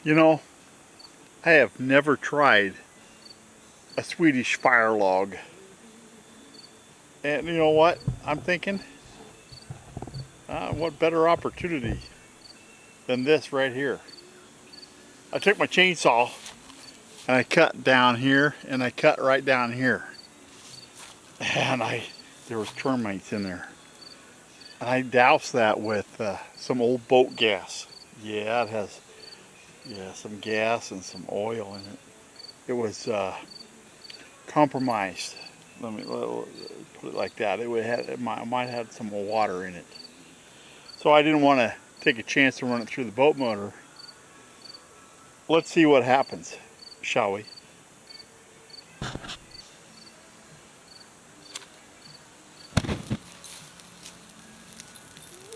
You know, I have never tried a Swedish fire log. And you know what I'm thinking? What better opportunity than this right here? I took my chainsaw and I cut down here and I cut right down here. And there was termites in there. And I doused that with some old boat gas. Yeah, it has some gas and some oil in it. It was compromised. Let me put it like that. It might have some water in it. So I didn't want to take a chance to run it through the boat motor. Let's see what happens, shall we?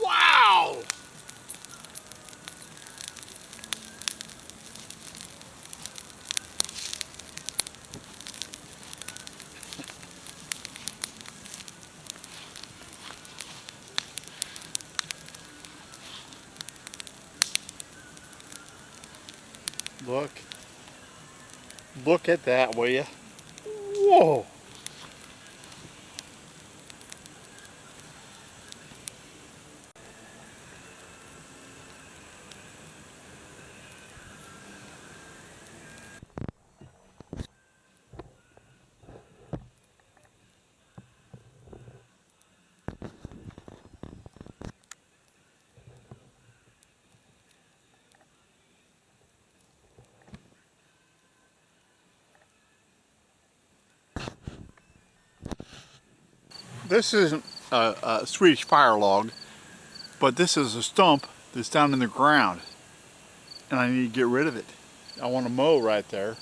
Wow! Look at that, will you? Whoa! This isn't a Swedish fire log, but this is a stump that's down in the ground, and I need to get rid of it. I want to mow right there,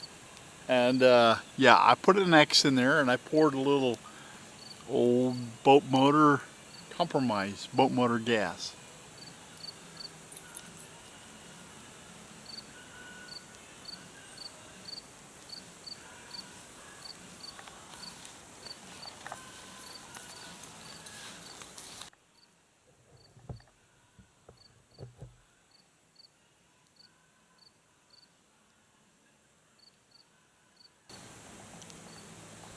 and yeah, I put an X in there, and I poured a little old boat motor, compromised boat motor gas.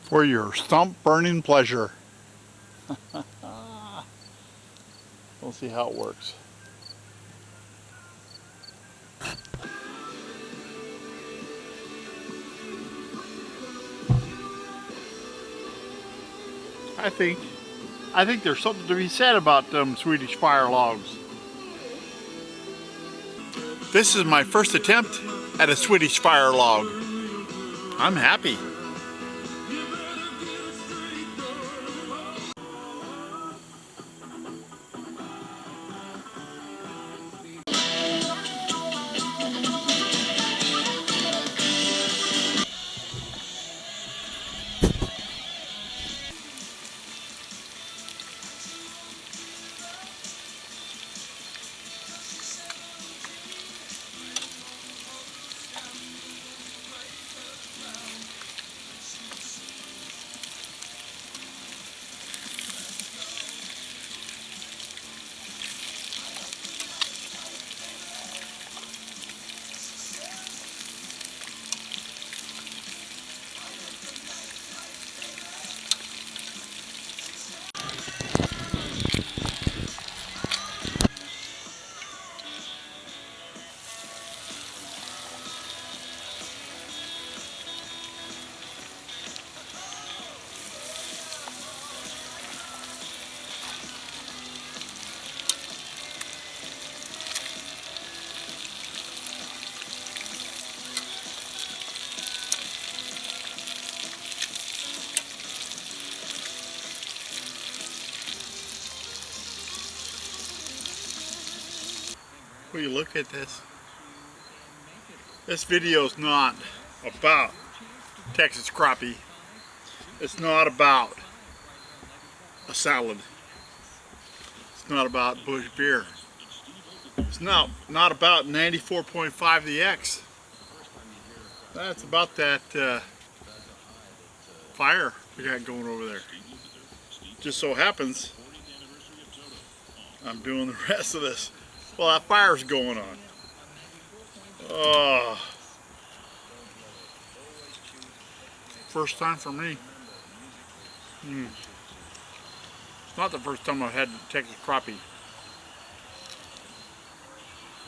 For your stump burning pleasure. We'll see how it works. I think there's something to be said about them Swedish fire logs. This is my first attempt at a Swedish fire log. I'm happy. Will you look at this? This video is not about Texas Crappie. It's not about a salad. It's not about Bush beer. It's not about 94.5 the X. That's about that fire we got going over there. Just so happens I'm doing the rest of this while that fire's going on. First time for me. It's not the first time I've had Texas Crappie.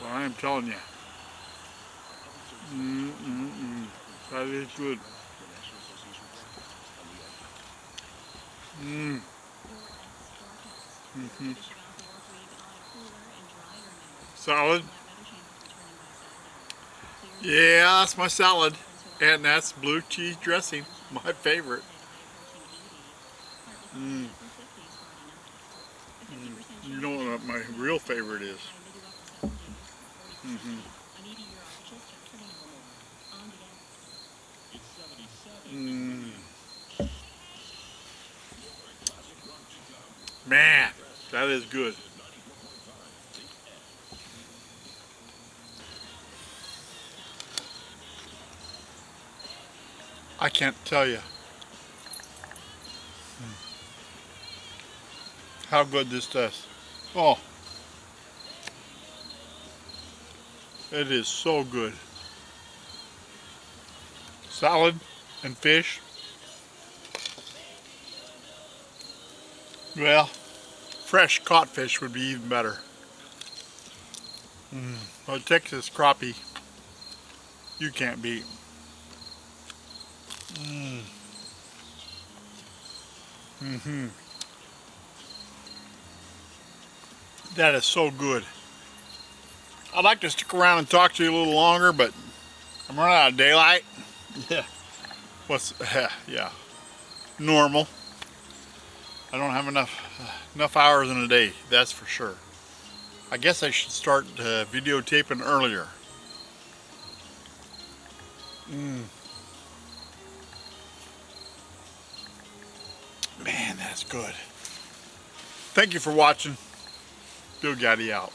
Well, I am telling you. That is good. Salad. Yeah, that's my salad. And that's blue cheese dressing, my favorite. You know what my real favorite is? Man, that is good. I can't tell you how good this does. Oh, it is so good. Salad and fish. Well, fresh caught fish would be even better. Well, Texas Crappie, you can't beat. That is so good. I'd like to stick around and talk to you a little longer, but I'm running out of daylight. Yeah. Yeah. Normal. I don't have enough hours in a day, that's for sure. I guess I should start videotaping earlier. Man, that's good. Thank you for watching. Bill Goudy out.